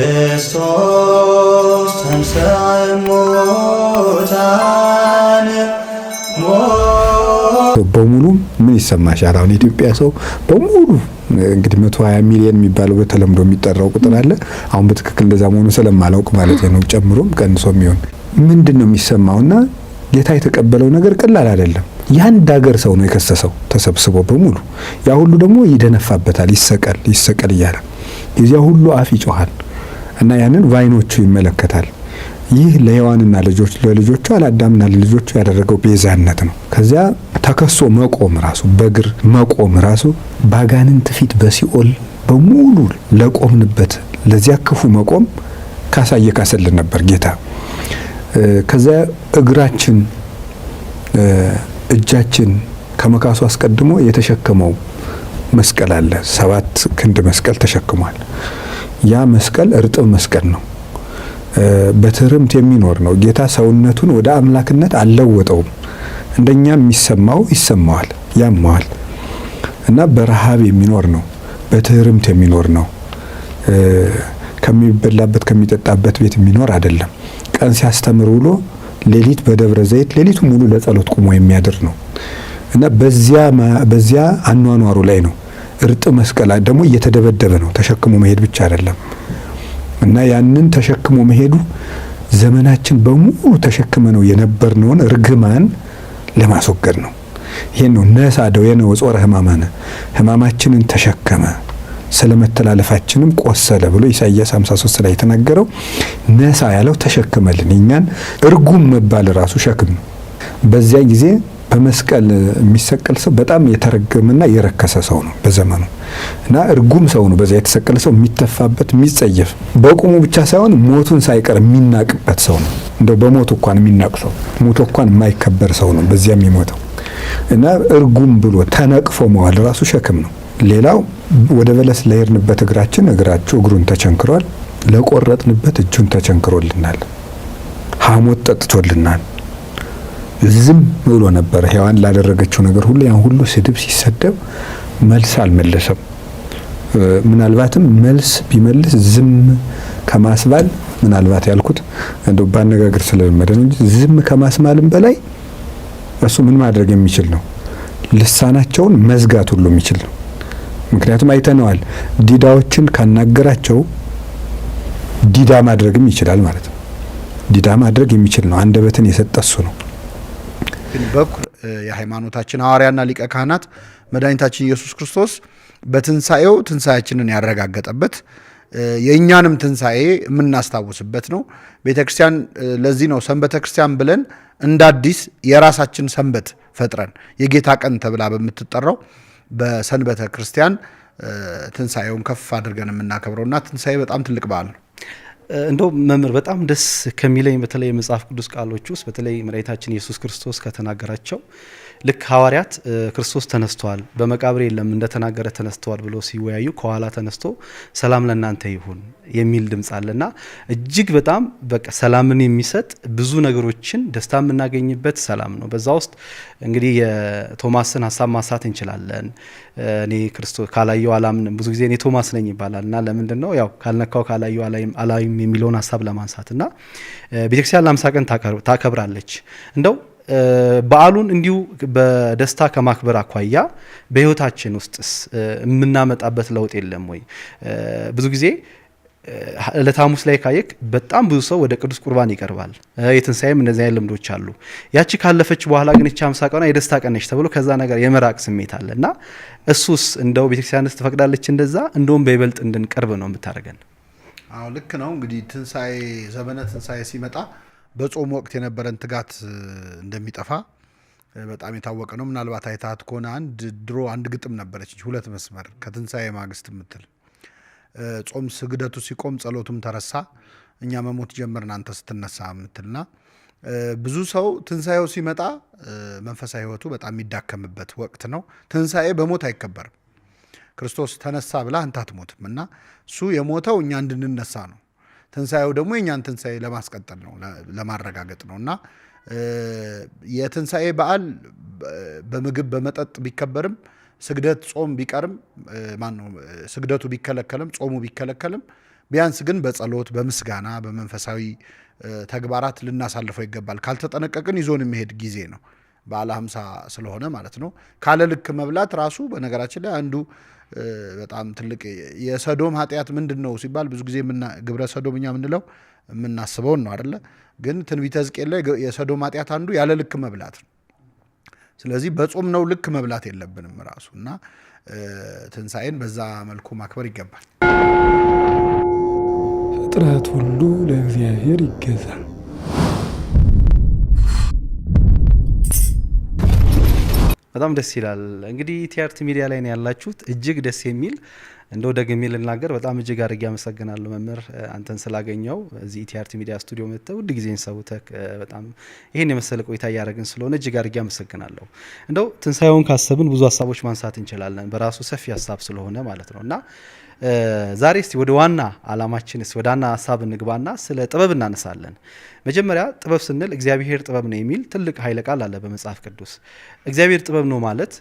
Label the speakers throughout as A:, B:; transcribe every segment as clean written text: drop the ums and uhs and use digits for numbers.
A: ክርስቶስ ተንሥአ እሙታን
B: በሙሉ ምን ይሰማሻል? አሁን የኢትዮጵያ ሰው በሙሉ እንግዲህ 120 ሚሊዮን የሚባለው በተለምዶ የሚጠራው ቁጥር አለ። አሁን በትክክል እንደዛ መሆኑ ስለማላውቅ ማለት ነው፣ ጨምሮም ቀንሶም ይሁን ምንድነው የሚሰማውና ጌታ የተቀበለው ነገር ቀላል አይደለም። የአንድ ሀገር ሰው ነው የከሰሰው ተሰብስቦ በሙሉ። ያ ሁሉ ደግሞ ይደነፋበታል፣ ይሰቀል እያለ የዚያ ሁሉ አፍ ይጮሃል እና ያንን በዓይኖቹ ይመለከታል። ይህ ለሔዋንና ለልጆቿ ለአዳምና ለልጆቹ ያደረገው ቤዛነት ነው። ከዚያ ተከሶ መቆም ራሱ በእግር መቆም ራሱ ባጋንንት ፊት በሲኦል በሙሉ ለቆምንበት ለዚያ ክፉ መቆም ካሳ እየካሰልን ነበር ጌታ። ከዚያ እግራችን እጃችን ከመካሱ አስቀድሞ የተሸከመው መስቀል አለ። 7 ክንድ መስቀል ተሸክሟል። ያ መስቀል እርጥብ መስቀል ነው። በትርምት የሚኖር ነው። ጌታ ሰውነቱን ወደ አምላክነት አልለወጠውም። እንደኛ የሚሰማው ይሰማዋል፣ ያማዋል እና በረሃብ የሚኖር ነው። በትርምት የሚኖር ነው። ከሚበላበት ከሚጠጣበት ቤት የሚኖር አይደለም። ቀን ሲያስተምር ውሎ ሌሊት በደብረ ዘይት ሌሊቱ ሙሉ ለጸሎት ቆሞ የሚያድር ነው እና በዚያ አኗኗሩ ላይ ነው። እርጥብ መስቀል ደግሞ እየተደበደበ ነው። ተሸክሞ መሄድ ብቻ አይደለም እና ያንን ተሸክሞ መሄዱ ዘመናችን በሙሉ ተሸክመ ነው የነበርነውን እርግማን ለማስወገድ ነው። ይሄን ነው ነሳ ደዌነ ወጾረ ሕማማነ፣ ሕማማችንን ተሸከመ ስለመተላለፋችንም ቆሰለ ብሎ ኢሳይያስ 53 ላይ የተናገረው ነሳ ያለው ተሸከመልን። እኛን እርጉም መባል ራሱ ሸክም ነው። በዚያ ጊዜ በመስቀል የሚሰቀል ሰው በጣም የተረገመና የረከሰ ሰው ነው በዘመኑ እና እርጉም ሰው ነው። በዚያ የተሰቀለ ሰው የሚተፋበት የሚጸየፍ፣ በቁሙ ብቻ ሳይሆን ሞቱን ሳይቀር የሚናቅበት ሰው ነው። እንደው በሞቱ እንኳን የሚናቅ ሰው፣ ሞቶ እንኳን የማይከበር ሰው ነው በዚያ የሚሞተው እና እርጉም ብሎ ተነቅፎ መዋል ራሱ ሸክም ነው። ሌላው ወደ በለስ ለሄድንበት እግሩን ተቸንክሯል። ለቆረጥንበት እጁን ተቸንክሮልናል። ሐሞት ጠጥቶልናል። ዝም ብሎ ነበር። ሔዋን ላደረገችው ነገር ሁሉ ያን ሁሉ ስድብ ሲሰደብ መልስ አልመለሰም። ምናልባትም መልስ ቢመልስ ዝም ከማስባል ምናልባት ያልኩት እንደው ባነጋገር ስለለመደ ነው እንጂ ዝም ከማስማልም በላይ እሱ ምን ማድረግ የሚችል ነው? ልሳናቸውን መዝጋት ሁሉ የሚችል ነው። ምክንያቱም አይተነዋል። ዲዳዎችን ካናገራቸው ዲዳ ማድረግም ይችላል ማለት ነው። ዲዳ ማድረግ የሚችል ነው። አንደበትን የሰጠ እሱ ነው።
C: ግን በኩር የሃይማኖታችን ሐዋርያና ሊቀ ካህናት መድኃኒታችን ኢየሱስ ክርስቶስ በትንሣኤው ትንሣኤያችንን ያረጋገጠበት የእኛንም ትንሣኤ የምናስታውስበት ነው። ቤተክርስቲያን ለዚህ ነው ሰንበተ ክርስቲያን ብለን እንደ አዲስ የራሳችን ሰንበት ፈጥረን የጌታ ቀን ተብላ በምትጠራው በሰንበተ ክርስቲያን ትንሣኤውን ከፍ አድርገን የምናከብረውና ትንሣኤ በጣም ትልቅ በዓል ነው።
D: እንደው መምህር በጣም ደስ ከሚለኝ በተለይ የመጽሐፍ ቅዱስ ቃሎች ውስጥ በተለይ መድኃኒታችን ኢየሱስ ክርስቶስ ከተናገራቸው ልክ ሐዋርያት ክርስቶስ ተነስተዋል፣ በመቃብር የለም እንደተናገረ ተነስተዋል ብሎ ሲወያዩ ከኋላ ተነስቶ ሰላም ለእናንተ ይሁን የሚል ድምፅ አለና እጅግ በጣም በቃ ሰላምን የሚሰጥ ብዙ ነገሮችን ደስታ የምናገኝበት ሰላም ነው። በዛ ውስጥ እንግዲህ የቶማስን ሀሳብ ማንሳት እንችላለን። እኔ ክርስቶስ ካላየው አላምንም፣ ብዙ ጊዜ እኔ ቶማስ ነኝ ይባላልና ለምንድን ነው ያው ካልነካው ካላየው አላይም የሚለውን ሀሳብ ለማንሳትና ቤተክርስቲያን ለ50 ቀን ታከብራለች። እንደው በዓሉን እንዲሁ በደስታ ከማክበር አኳያ በህይወታችን ውስጥስ የምናመጣበት ለውጥ የለም ወይ? ብዙ ጊዜ ዕለተ ሐሙስ ላይ ካየክ በጣም ብዙ ሰው ወደ ቅዱስ ቁርባን ይቀርባል። የትንሣኤም እንደዚህ አይነት ልምዶች አሉ። ያቺ ካለፈች በኋላ ግን እቺ 50 ቀኗ የደስታ ቀን ነች ተብሎ ከዛ ነገር የመራቅ ስሜት አለ እና እሱስ እንደው ቤተክርስቲያንስ ትፈቅዳለች እንደዛ? እንደውም በይበልጥ እንድንቀርብ ነው የምታደርገን።
C: አዎ ልክ ነው። እንግዲህ ትንሣኤ ዘመነ ትንሣኤ ሲመጣ በጾም ወቅት የነበረን ትጋት እንደሚጠፋ በጣም የታወቀ ነው። ምናልባት አይታት ከሆነ ድሮ አንድ ግጥም ነበረች 2 መስመር ከትንሣኤ ማግስት የምትል ጾም ስግደቱ ሲቆም ጸሎቱም ተረሳ፣ እኛ መሞት ጀመርን አንተ ስትነሳ የምትልና ብዙ ሰው ትንሣኤው ሲመጣ መንፈሳዊ ሕይወቱ በጣም የሚዳከምበት ወቅት ነው። ትንሣኤ በሞት አይከበርም። ክርስቶስ ተነሳ ብላ አንተ አትሞትም እና እሱ የሞተው እኛ እንድንነሳ ነው። ትንሣኤው ደግሞ የእኛን ትንሣኤ ለማስቀጠል ነው፣ ለማረጋገጥ ነው እና የትንሣኤ በዓል በምግብ በመጠጥ ቢከበርም ስግደት ጾም ቢቀርም ስግደቱ ቢከለከልም ጾሙ ቢከለከልም ቢያንስ ግን በጸሎት በምስጋና በመንፈሳዊ ተግባራት ልናሳልፈው ይገባል። ካልተጠነቀቅን ይዞን የሚሄድ ጊዜ ነው። በዓለ ሃምሳ ስለሆነ ማለት ነው። ካለ ልክ መብላት ራሱ በነገራችን ላይ አንዱ በጣም ትልቅ የሰዶም ኃጢአት ምንድን ነው ሲባል ብዙ ጊዜ ግብረ ሰዶምኛ የምንለው የምናስበውን ነው አይደለ? ግን ትንቢተ ሕዝቅኤል ላይ የሰዶም ኃጢአት አንዱ ያለ ልክ መብላት ነው። ስለዚህ በጾም ነው ልክ መብላት የለብንም ራሱ እና ትንሣኤን በዛ መልኩ ማክበር ይገባል።
E: ፍጥረት ሁሉ ለእግዚአብሔር ይገዛል።
D: በጣም ደስ ይላል። እንግዲህ ቲአርቲ ሚዲያ ላይ ነው ያላችሁት። እጅግ ደስ የሚል እንደው ደግሜ ልናገር በጣም እጅግ አድርጌ አመሰግናለሁ መምህር አንተን ስላገኘው እዚህ ቲአርቲ ሚዲያ ስቱዲዮ መጥተህ ውድ ጊዜን ሰውተህ በጣም ይሄን የመሰለ ቆይታ እያደረግን ስለሆነ እጅግ አድርጌ አመሰግናለሁ። እንደው ትንሣኤውን ካሰብን ብዙ ሀሳቦች ማንሳት እንችላለን በራሱ ሰፊ ሀሳብ ስለሆነ ማለት ነው እና ዛሬ እስቲ ወደ ዋና አላማችን ወደ ዋና ሀሳብ እንግባና ስለ ጥበብ እናነሳለን። መጀመሪያ ጥበብ ስንል እግዚአብሔር ጥበብ ነው የሚል ትልቅ ኃይለ ቃል አለ በመጽሐፍ ቅዱስ። እግዚአብሔር ጥበብ ነው ማለት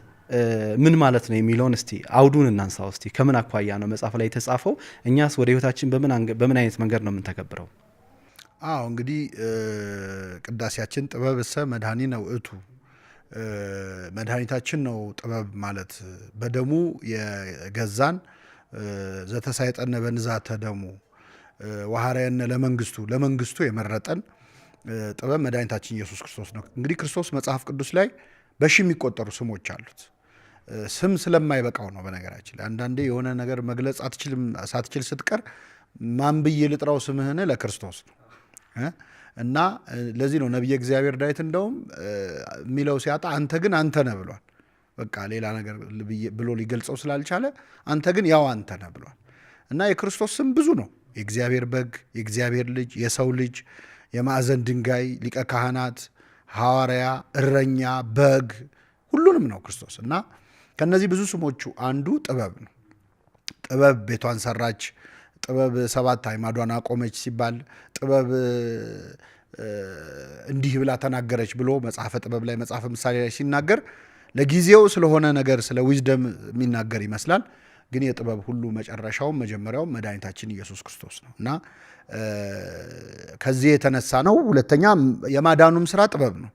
D: ምን ማለት ነው የሚለውን እስቲ አውዱን እናንሳው። እስቲ ከምን አኳያ ነው መጽሐፍ ላይ የተጻፈው? እኛስ ወደ ህይወታችን በምን አይነት መንገድ ነው የምንተገብረው?
C: አዎ እንግዲህ ቅዳሴያችን ጥበብሰ መድኃኒነ ውእቱ መድኃኒታችን ነው ጥበብ ማለት በደሙ የገዛን ዘተሳይጠነ በንዛተ ደሙ ወሐረየነ ለመንግስቱ የመረጠን ጥበብ መድኃኒታችን ኢየሱስ ክርስቶስ ነው። እንግዲህ ክርስቶስ መጽሐፍ ቅዱስ ላይ በሺ የሚቆጠሩ ስሞች አሉት። ስም ስለማይበቃው ነው። በነገራችን ላይ አንዳንዴ የሆነ ነገር መግለጽ ሳትችል ስትቀር ማን ብዬ ልጥራው ስምህን ለክርስቶስ ነው እና ለዚህ ነው ነቢየ እግዚአብሔር ዳዊት እንደውም የሚለው ሲያጣ አንተ ግን አንተ ነህ ብሏል። በቃ ሌላ ነገር ብሎ ሊገልጸው ስላልቻለ አንተ ግን ያው አንተ ነህ ብሏል እና የክርስቶስ ስም ብዙ ነው። የእግዚአብሔር በግ፣ የእግዚአብሔር ልጅ፣ የሰው ልጅ፣ የማዕዘን ድንጋይ፣ ሊቀ ካህናት፣ ሐዋርያ፣ እረኛ፣ በግ ሁሉንም ነው ክርስቶስ እና ከነዚህ ብዙ ስሞቹ አንዱ ጥበብ ነው። ጥበብ ቤቷን ሰራች፣ ጥበብ 7 አዕማዷን አቆመች ሲባል ጥበብ እንዲህ ብላ ተናገረች ብሎ መጽሐፈ ጥበብ ላይ መጽሐፈ ምሳሌ ላይ ሲናገር ለጊዜው ስለሆነ ነገር ስለ ዊዝደም የሚናገር ይመስላል። ግን የጥበብ ሁሉ መጨረሻውም መጀመሪያውም መድኃኒታችን ኢየሱስ ክርስቶስ ነው እና ከዚህ የተነሳ ነው። ሁለተኛ የማዳኑም ስራ ጥበብ ነው።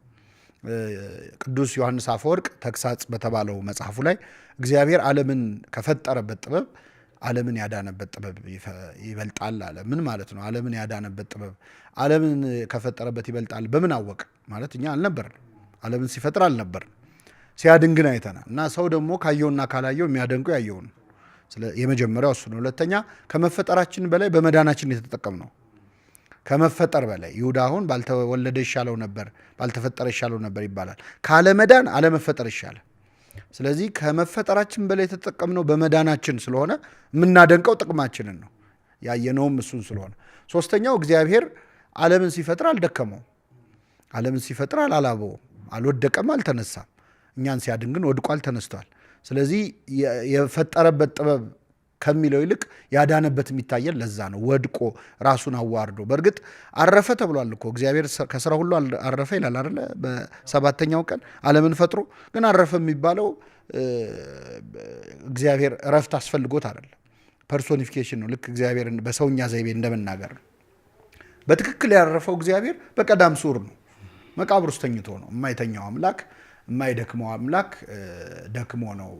C: ቅዱስ ዮሐንስ አፈወርቅ ተግሳጽ በተባለው መጽሐፉ ላይ እግዚአብሔር ዓለምን ከፈጠረበት ጥበብ ዓለምን ያዳነበት ጥበብ ይበልጣል አለ። ምን ማለት ነው? ዓለምን ያዳነበት ጥበብ ዓለምን ከፈጠረበት ይበልጣል በምን አወቅ ማለት እኛ አልነበርን። ዓለምን ሲፈጥር አልነበርን፣ ሲያድን ግን አይተናል። እና ሰው ደግሞ ካየውና ካላየው የሚያደንቁ ያየው ነው። የመጀመሪያው እሱ ነው። ሁለተኛ ከመፈጠራችን በላይ በመዳናችን የተጠቀም ነው። ከመፈጠር በላይ ይሁዳ አሁን ባልተወለደ ይሻለው ነበር፣ ባልተፈጠረ ይሻለው ነበር ይባላል። ካለመዳን አለመፈጠር ይሻላል። ስለዚህ ከመፈጠራችን በላይ የተጠቀምነው በመዳናችን ስለሆነ የምናደንቀው ጥቅማችንን ነው። ያየነውም እሱን ስለሆነ። ሶስተኛው እግዚአብሔር ዓለምን ሲፈጥር አልደከመውም። ዓለምን ሲፈጥር አላላበውም፣ አልወደቀም፣ አልተነሳም። እኛን ሲያድን ግን ወድቋል፣ ተነስቷል። ስለዚህ የፈጠረበት ጥበብ ከሚለው ይልቅ ያዳነበት የሚታየን ለዛ ነው። ወድቆ ራሱን አዋርዶ በእርግጥ አረፈ ተብሏል እኮ እግዚአብሔር ከስራ ሁሉ አረፈ ይላል አይደለ? በሰባተኛው ቀን ዓለምን ፈጥሮ ግን አረፈ የሚባለው እግዚአብሔር እረፍት አስፈልጎት አይደለም። ፐርሶኒፊኬሽን ነው። ልክ እግዚአብሔርን በሰውኛ ዘይቤ እንደመናገር ነው። በትክክል ያረፈው እግዚአብሔር በቀዳም ሱር ነው። መቃብር ውስጥ ተኝቶ ነው። የማይተኛው አምላክ የማይደክመው አምላክ ደክሞ ነው።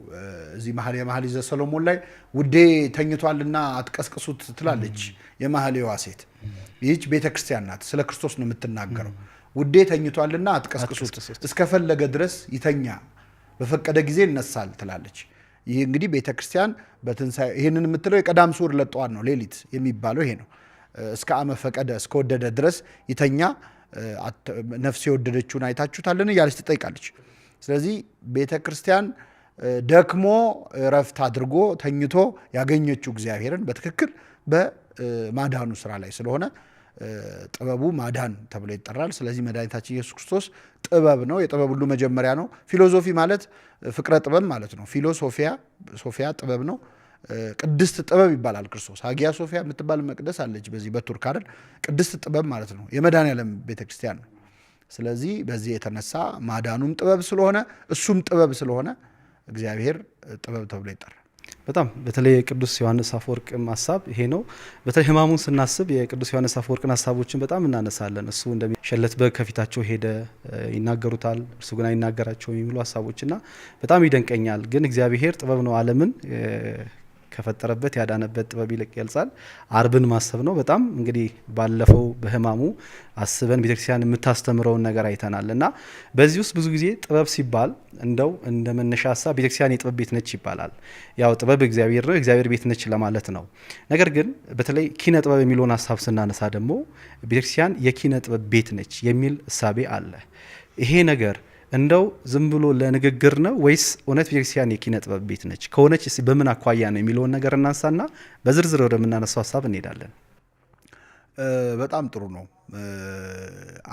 C: እዚህ የመኃልየ ዘሰሎሞን ላይ ውዴ ተኝቷልና አትቀስቅሱት ትላለች የመኃልየዋ ሴት። ይህች ቤተ ክርስቲያን ናት። ስለ ክርስቶስ ነው የምትናገረው። ውዴ ተኝቷልና አትቀስቅሱት፣ እስከፈለገ ድረስ ይተኛ፣ በፈቀደ ጊዜ ይነሳል ትላለች። ይህ እንግዲህ ቤተ ክርስቲያን በትንሣኤ ይህንን የምትለው የቀዳም ሱር ለጠዋን ነው። ሌሊት የሚባለው ይሄ ነው። እስከ አመ ፈቀደ እስከወደደ ድረስ ይተኛ፣ ነፍስ የወደደችውን አይታችሁታልን እያለች ትጠይቃለች። ስለዚህ ቤተ ክርስቲያን ደክሞ ረፍት አድርጎ ተኝቶ ያገኘችው እግዚአብሔርን በትክክል በማዳኑ ስራ ላይ ስለሆነ ጥበቡ ማዳን ተብሎ ይጠራል። ስለዚህ መድኃኒታችን ኢየሱስ ክርስቶስ ጥበብ ነው፣ የጥበብ ሁሉ መጀመሪያ ነው። ፊሎሶፊ ማለት ፍቅረ ጥበብ ማለት ነው። ሶፊያ ጥበብ ነው። ቅድስት ጥበብ ይባላል ክርስቶስ። ሀጊያ ሶፊያ የምትባል መቅደስ አለች በዚህ በቱርክ አይደል? ቅድስት ጥበብ ማለት ነው። የመድኃኔዓለም ቤተክርስቲያን ነው። ስለዚህ በዚህ የተነሳ ማዳኑም ጥበብ ስለሆነ እሱም ጥበብ ስለሆነ እግዚአብሔር ጥበብ ተብሎ ይጠራል።
D: በጣም በተለይ የቅዱስ ዮሐንስ አፈወርቅ ሀሳብ ይሄ ነው። በተለይ ህማሙን ስናስብ የቅዱስ ዮሐንስ አፈወርቅን ሀሳቦችን በጣም እናነሳለን። እሱ እንደሚሸለት በግ ከፊታቸው ሄደ ይናገሩታል፣ እርሱ ግን አይናገራቸው የሚሉ ሀሳቦችና በጣም ይደንቀኛል። ግን እግዚአብሔር ጥበብ ነው ዓለምን ከፈጠረበት ያዳነበት ጥበብ ይልቅ ይገልጻል። አርብን ማሰብ ነው። በጣም እንግዲህ ባለፈው በህማሙ አስበን ቤተክርስቲያን የምታስተምረውን ነገር አይተናል እና በዚህ ውስጥ ብዙ ጊዜ ጥበብ ሲባል እንደው እንደ መነሻ ሀሳብ ቤተክርስቲያን የጥበብ ቤት ነች ይባላል። ያው ጥበብ እግዚአብሔር ነው፣ እግዚአብሔር ቤት ነች ለማለት ነው። ነገር ግን በተለይ ኪነ ጥበብ የሚለውን ሀሳብ ስናነሳ ደግሞ ቤተክርስቲያን የኪነ ጥበብ ቤት ነች የሚል እሳቤ አለ። ይሄ ነገር እንደው ዝም ብሎ ለንግግር ነው ወይስ እውነት ቤተክርስቲያን የኪነ ጥበብ ቤት ነች? ከሆነች በምን አኳያ ነው የሚለውን ነገር እናንሳና በዝርዝር ወደምናነሳው ሀሳብ እንሄዳለን።
C: በጣም ጥሩ ነው።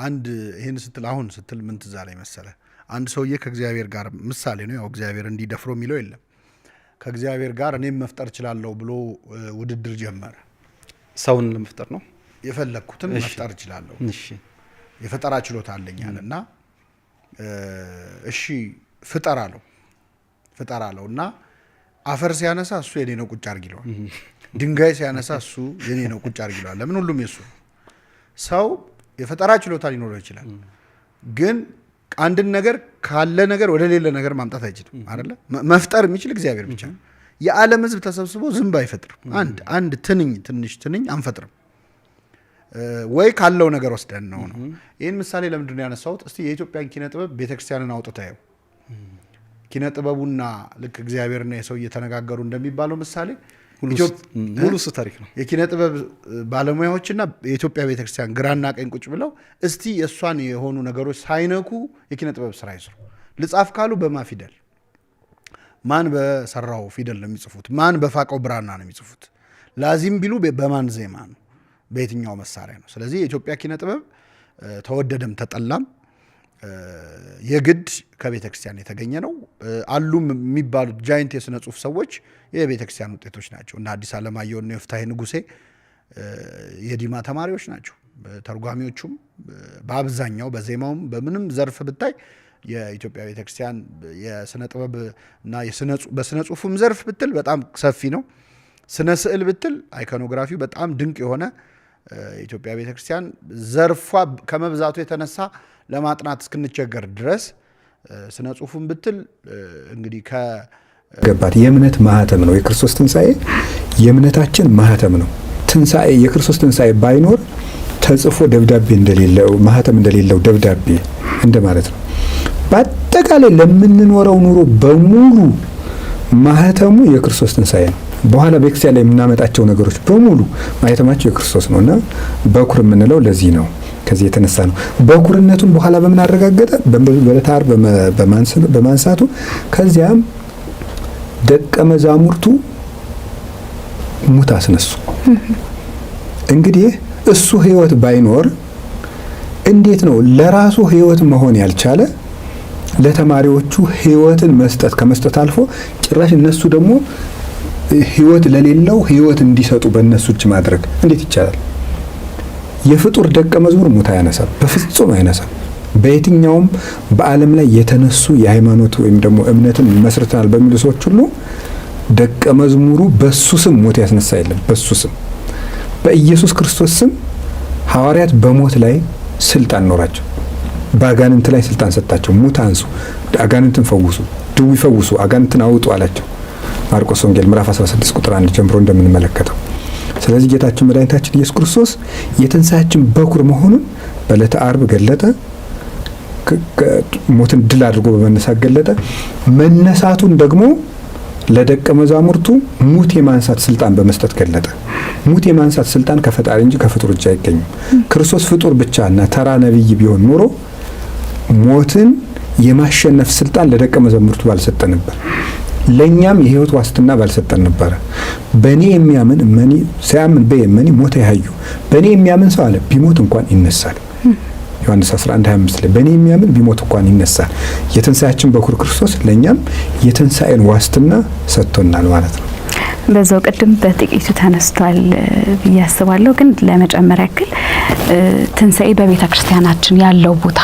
C: አንድ ይህን ስትል አሁን ስትል ምን ትዝ አለኝ መሰለህ? አንድ ሰውዬ ከእግዚአብሔር ጋር ምሳሌ ነው፣ ያው እግዚአብሔር እንዲደፍሮ የሚለው የለም። ከእግዚአብሔር ጋር እኔም መፍጠር እችላለሁ ብሎ ውድድር ጀመረ።
D: ሰውን ለመፍጠር ነው
C: የፈለግኩትን መፍጠር እችላለሁ፣ የፈጠራ ችሎታ አለኛል እና እሺ ፍጠር አለው እና አፈር ሲያነሳ እሱ የኔ ነው ቁጭ አድርግ ይለዋል። ድንጋይ ሲያነሳ እሱ የኔ ነው ቁጭ አድርግ ይለዋል። ለምን? ሁሉም የሱ። ሰው የፈጠራ ችሎታ ሊኖረው ይችላል፣ ግን አንድን ነገር ካለ ነገር ወደ ሌለ ነገር ማምጣት አይችልም አይደለ? መፍጠር የሚችል እግዚአብሔር ብቻ ነው። የዓለም ሕዝብ ተሰብስቦ ዝንብ አይፈጥርም። አንድ ትንሽ ትንኝ አንፈጥርም ወይ ካለው ነገር ወስደን ነው። ይህን ምሳሌ ለምንድን ነው ያነሳሁት? እስቲ የኢትዮጵያን ኪነ ጥበብ ቤተክርስቲያንን አውጥታየው ኪነ ጥበቡና ልክ እግዚአብሔርና የሰው እየተነጋገሩ እንደሚባለው ምሳሌ
D: ሙሉ እሱ ታሪክ ነው።
C: የኪነ ጥበብ ባለሙያዎችና የኢትዮጵያ ቤተክርስቲያን ግራና ቀኝ ቁጭ ብለው እስቲ የእሷን የሆኑ ነገሮች ሳይነኩ የኪነ ጥበብ ስራ ይስሩ። ልጻፍ ካሉ በማ ፊደል፣ ማን በሰራው ፊደል ነው የሚጽፉት? ማን በፋቀው ብራና ነው የሚጽፉት? ላዚም ቢሉ በማን ዜማ ነው? በየትኛው መሳሪያ ነው? ስለዚህ የኢትዮጵያ ኪነ ጥበብ ተወደደም ተጠላም የግድ ከቤተ ክርስቲያን የተገኘ ነው። አሉም የሚባሉት ጃይንት የሥነ ጽሁፍ ሰዎች የቤተ ክርስቲያን ውጤቶች ናቸው። እና አዲስ አለማየሁና የፍታሔ ንጉሴ የዲማ ተማሪዎች ናቸው። ተርጓሚዎቹም በአብዛኛው በዜማውም በምንም ዘርፍ ብታይ የኢትዮጵያ ቤተ ክርስቲያን የሥነ ጥበብ እና በሥነ ጽሁፍም ዘርፍ ብትል በጣም ሰፊ ነው። ስነ ስዕል ብትል አይኮኖግራፊው በጣም ድንቅ የሆነ የኢትዮጵያ ቤተክርስቲያን ዘርፏ ከመብዛቱ የተነሳ ለማጥናት እስክንቸገር ድረስ ስነ ጽሁፉን ብትል እንግዲህ
B: ገባት የእምነት ማህተም ነው። የክርስቶስ ትንሣኤ የእምነታችን ማህተም ነው። ትንሣኤ የክርስቶስ ትንሣኤ ባይኖር ተጽፎ ደብዳቤ እንደሌለው ማህተም እንደሌለው ደብዳቤ እንደማለት ነው። በአጠቃላይ ለምንኖረው ኑሮ በሙሉ ማህተሙ የክርስቶስ ትንሣኤ ነው። በኋላ ቤተክርስቲያን ላይ የምናመጣቸው ነገሮች በሙሉ ማህተማቸው የክርስቶስ ነውና በኩር የምንለው ለዚህ ነው። ከዚህ የተነሳ ነው በኩርነቱን በኋላ በምን አረጋገጠ? በዕለተ ዓርብ በማንሳቱ ከዚያም ደቀ መዛሙርቱ ሙት አስነሱ። እንግዲህ እሱ ህይወት ባይኖር እንዴት ነው ለራሱ ህይወት መሆን ያልቻለ ለተማሪዎቹ ህይወትን መስጠት ከመስጠት አልፎ ጭራሽ እነሱ ደግሞ ህይወት ለሌለው ህይወት እንዲሰጡ በእነሱ እጅ ማድረግ እንዴት ይቻላል? የፍጡር ደቀ መዝሙር ሙት አያነሳም፣ በፍጹም አይነሳም። በየትኛውም በዓለም ላይ የተነሱ የሃይማኖት ወይም ደግሞ እምነትን መስርተናል በሚሉ ሰዎች ሁሉ ደቀ መዝሙሩ በሱ ስም ሞት ያስነሳ የለም። በሱ ስም በኢየሱስ ክርስቶስ ስም ሐዋርያት በሞት ላይ ስልጣን ኖራቸው፣ በአጋንንት ላይ ስልጣን ሰጣቸው። ሙት አንሱ፣ አጋንንትን ፈውሱ፣ ድውይ ፈውሱ፣ አጋንንትን አውጡ አላቸው። ማርቆስ ወንጌል ምዕራፍ 16 ቁጥር 1 ጀምሮ እንደምንመለከተው። ስለዚህ ጌታችን መድኃኒታችን ኢየሱስ ክርስቶስ የትንሣኤያችን በኩር መሆኑን በዕለተ ዓርብ ገለጠ። ሞትን ድል አድርጎ በመነሳት ገለጠ። መነሳቱን ደግሞ ለደቀ መዛሙርቱ ሙት የማንሳት ስልጣን በመስጠት ገለጠ። ሙት የማንሳት ስልጣን ከፈጣሪ እንጂ ከፍጡር እጅ አይገኝም። ክርስቶስ ፍጡር ብቻና ተራ ነብይ ቢሆን ኖሮ ሞትን የማሸነፍ ስልጣን ለደቀ መዛሙርቱ ባልሰጠ ነበር። ለኛም የህይወት ዋስትና ባልሰጠን ነበር። በእኔ የሚያምን እመኒ ሳያምን በየመኒ ሞተ ያዩ በእኔ የሚያምን ሰው አለ ቢሞት እንኳን ይነሳል። ዮሐንስ 11:25 ላይ በእኔ የሚያምን ቢሞት እንኳን ይነሳል። የትንሣኤያችን በኩር ክርስቶስ ለኛም የትንሣኤን ዋስትና ሰጥቶናል ማለት ነው።
F: በዛው ቅድም በጥቂቱ ተነስቷል ብዬ አስባለሁ። ግን ለመጨመር ያክል ትንሣኤ በቤተ ክርስቲያናችን ያለው ቦታ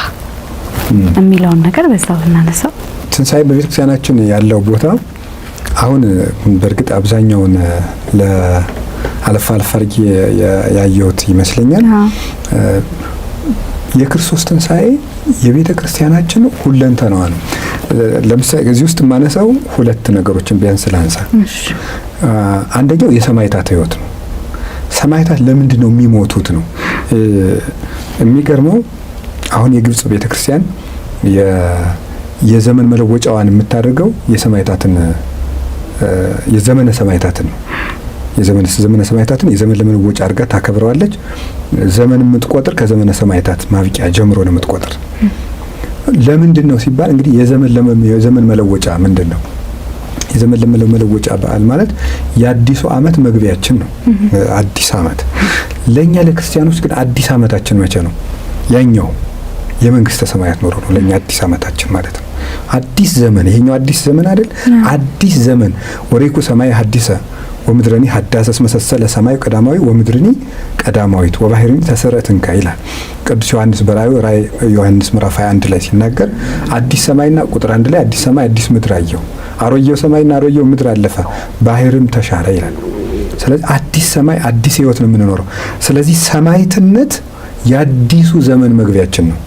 F: የሚለውን ነገር በዛው እናነሳው።
B: ትንሣኤ በቤተ ክርስቲያናችን ያለው ቦታ አሁን በእርግጥ አብዛኛውን ለአልፋ አድርጌ ያየሁት ይመስለኛል። የክርስቶስ ትንሣኤ የቤተ ክርስቲያናችን ሁለንተናዋ ነው። ለምሳሌ እዚህ ውስጥ የማነሳው ሁለት ነገሮችን ቢያንስ ላንሳ። አንደኛው የሰማዕታት ሕይወት ነው። ሰማዕታት ለምንድን ነው የሚሞቱት ነው። የሚገርመው አሁን የግብጽ ቤተ ክርስቲያን የዘመን መለወጫዋን የምታደርገው የሰማዕታትን የዘመነ ሰማዕታትን ነው። የዘመነ ሰማዕታትን የዘመን ለመለወጫ አድርጋ ታከብረዋለች። ዘመን የምትቆጥር ከዘመነ ሰማዕታት ማብቂያ ጀምሮ ነው የምትቆጥር። ለምንድን ነው ሲባል እንግዲህ የዘመን መለወጫ ምንድን ነው? የዘመን ለመለወጫ በዓል ማለት የአዲሱ ዓመት መግቢያችን ነው። አዲስ ዓመት ለኛ ለክርስቲያኖች ግን አዲስ ዓመታችን መቼ ነው? ያኛው የመንግስተ ሰማያት ኖሮ ነው ለኛ አዲስ ዓመታችን ማለት ነው። አዲስ ዘመን ይሄኛው አዲስ ዘመን አይደል? አዲስ ዘመን ወሬኩ ሰማይ ሐዲሰ ወምድረኒ ሐዳሰስ መሰሰለ ሰማይ ቀዳማዊ ወምድረኒ ቀዳማዊት ወባህሪኒ ተሰረትንካ ይላል ቅዱስ ዮሐንስ በራእዩ ራእይ ዮሐንስ ምዕራፍ 21 ላይ ሲናገር አዲስ ሰማይና ቁጥር 1 ላይ አዲስ ሰማይ አዲስ ምድር አየሁ፣ አሮጌው ሰማይና አሮጌው ምድር አለፈ፣ ባህርም ተሻረ ይላል። ስለዚህ አዲስ ሰማይ አዲስ ህይወት ነው የምንኖረው። ስለዚህ ሰማዕትነት የአዲሱ ዘመን መግቢያችን ነው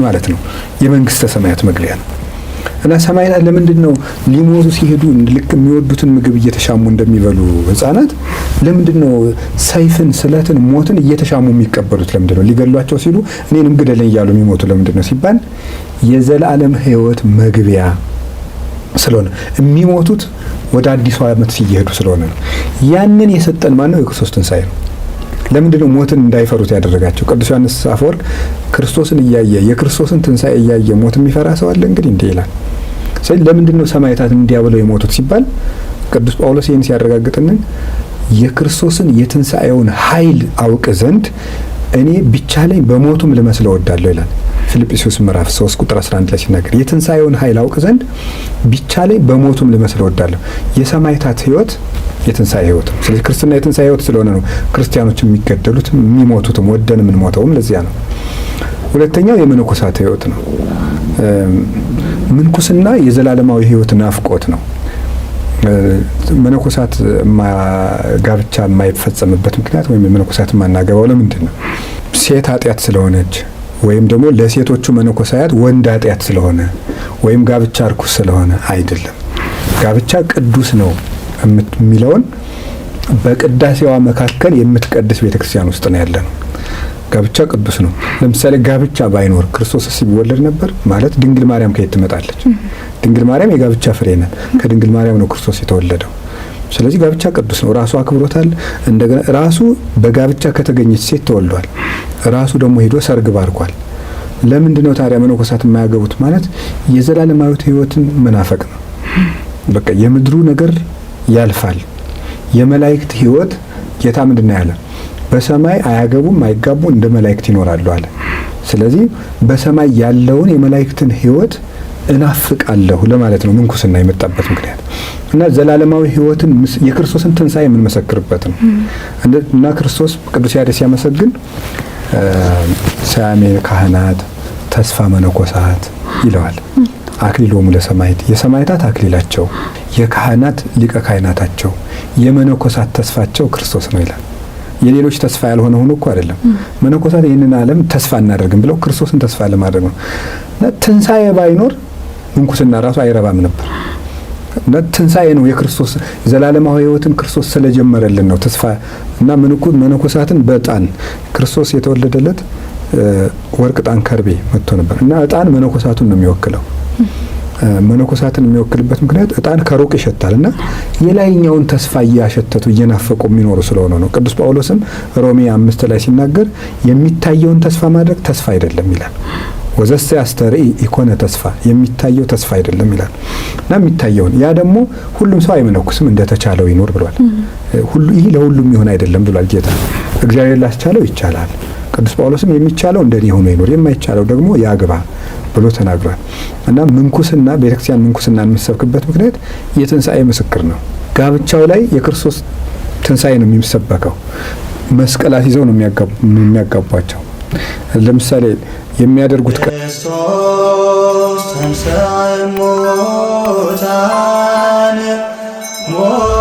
B: ማለት ነው። የመንግስተ ሰማያት መግቢያ ነው። እና ሰማዕታት ለምንድን ነው ሊሞቱ ሲሄዱ ልክ የሚወዱትን ምግብ እየተሻሙ እንደሚበሉ ህፃናት ለምንድን ነው ሰይፍን፣ ስለትን፣ ሞትን እየተሻሙ የሚቀበሉት? ለምንድን ነው ሊገሏቸው ሲሉ እኔንም ግደለኝ እያሉ የሚሞቱ ለምንድን ነው ሲባል የዘላለም ህይወት መግቢያ ስለሆነ የሚሞቱት ወደ አዲሱ ዓመት ሲሄዱ ስለሆነ ነው። ያንን የሰጠን ማነው? የክርስቶስ ትንሣኤ ነው። ለምንድን ነው ሞትን እንዳይፈሩት ያደረጋቸው? ቅዱስ ዮሐንስ አፈወርቅ ክርስቶስን እያየ የክርስቶስን ትንሣኤ እያየ ሞት የሚፈራ ሰው አለ እንግዲህ እንዲህ ይላል። ስለዚህ ለምንድን ነው ሰማዕታት እንዲያ ብለው የሞቱት ሲባል ቅዱስ ጳውሎስ ይህን ሲያረጋግጥልን የክርስቶስን የትንሣኤውን ኃይል አውቅ ዘንድ እኔ ቢቻለኝ በሞቱም ልመስል እወዳለሁ ይላል። ፊልጵስዩስ ምዕራፍ 3 ቁጥር 11 ላይ ሲናገር የትንሣኤውን ኃይል አውቅ ዘንድ ቢቻለኝ በሞቱም ልመስል እወዳለሁ። የሰማዕታት ህይወት የትንሣኤ ህይወት ነው። ስለዚህ ክርስትና የትንሣኤ ህይወት ስለሆነ ነው ክርስቲያኖች የሚገደሉት የሚሞቱትም ወደን የምንሞተውም ለዚያ ነው። ሁለተኛው የመነኮሳት ህይወት ነው። ምንኩስና የዘላለማዊ ህይወት ናፍቆት ነው። መነኮሳት ጋብቻ የማይፈጸምበት ምክንያት ወይም የመነኮሳት የማናገባው ለምንድን ነው? ሴት ኃጢአት ስለሆነች ወይም ደግሞ ለሴቶቹ መነኮሳያት ወንድ ኃጢአት ስለሆነ ወይም ጋብቻ ርኩስ ስለሆነ አይደለም። ጋብቻ ቅዱስ ነው የሚለውን በቅዳሴዋ መካከል የምትቀድስ ቤተክርስቲያን ውስጥ ነው ያለ ነው። ጋብቻ ቅዱስ ነው። ለምሳሌ ጋብቻ ባይኖር ክርስቶስ ሲወለድ ነበር ማለት ድንግል ማርያም ከየት ትመጣለች? ድንግል ማርያም የጋብቻ ፍሬ ናት። ከድንግል ማርያም ነው ክርስቶስ የተወለደው። ስለዚህ ጋብቻ ቅዱስ ነው። ራሱ አክብሮታል። እንደገና ራሱ በጋብቻ ከተገኘች ሴት ተወልዷል። ራሱ ደግሞ ሄዶ ሰርግ ባርኳል። ለምንድን ነው ታዲያ መነኮሳት የማያገቡት? ማለት የዘላለማዊ ህይወትን መናፈቅ ነው። በቃ የምድሩ ነገር ያልፋል። የመላእክት ህይወት ጌታ ምንድን ነው ያለ? በሰማይ አያገቡም አይጋቡ እንደ መላእክት ይኖራሉ አለ። ስለዚህ በሰማይ ያለውን የመላእክትን ህይወት እናፍቃለሁ ለማለት ነው ምንኩስና የመጣበት ምክንያት። እና ዘላለማዊ ህይወትን የክርስቶስን ትንሣኤ የምንመሰክርበት ነው። እና ክርስቶስ ቅዱስ ያሬድ ሲያመሰግን ሰያሜ ካህናት ተስፋ መነኮሳት ይለዋል። አክሊሎሙ ለሰማዕት የሰማዕታት አክሊላቸው፣ የካህናት ሊቀ ካህናታቸው፣ የመነኮሳት ተስፋቸው ክርስቶስ ነው ይላል። የሌሎች ተስፋ ያልሆነ ሆኖ እኮ አይደለም። መነኮሳት ይህንን ዓለም ተስፋ እናደርግም ብለው ክርስቶስን ተስፋ ለማድረግ ነው። እና ትንሣኤ ባይኖር ምንኩስና ራሱ አይረባም ነበር። እና ትንሣኤ ነው የክርስቶስ ዘላለማዊ ህይወትን ክርስቶስ ስለጀመረልን ነው ተስፋ። እና መነኮሳትን በዕጣን ክርስቶስ የተወለደለት ወርቅ፣ ዕጣን፣ ከርቤ መጥቶ ነበር። እና ዕጣን መነኮሳቱን ነው የሚወክለው። መነኮሳትን የሚወክልበት ምክንያት ዕጣን ከሩቅ ይሸታል እና የላይኛውን ተስፋ እያሸተቱ እየናፈቁ የሚኖሩ ስለሆነ ነው። ቅዱስ ጳውሎስም ሮሜ 5 ላይ ሲናገር የሚታየውን ተስፋ ማድረግ ተስፋ አይደለም ይላል። ወዘሰ ያስተርኢ ኢኮነ ተስፋ የሚታየው ተስፋ አይደለም ይላል። እና የሚታየውን ያ ደግሞ ሁሉም ሰው አይመነኩስም እንደተቻለው ይኖር ብሏል። ይህ ለሁሉም ይሆን አይደለም ብሏል ጌታ። እግዚአብሔር ላስቻለው ይቻላል። ቅዱስ ጳውሎስም የሚቻለው እንደኔ ሆኖ ይኖር የማይቻለው ደግሞ ያግባ ብሎ ተናግሯል። እና ምንኩስና ቤተክርስቲያን ምንኩስናን የምትሰብክበት ምክንያት የትንሣኤ ምስክር ነው። ጋብቻው ላይ የክርስቶስ ትንሣኤ ነው የሚሰበከው። መስቀላት ይዘው ነው የሚያጋቧቸው። ለምሳሌ የሚያደርጉት
A: ክርስቶስ ተንሥአ እሙታን ሞት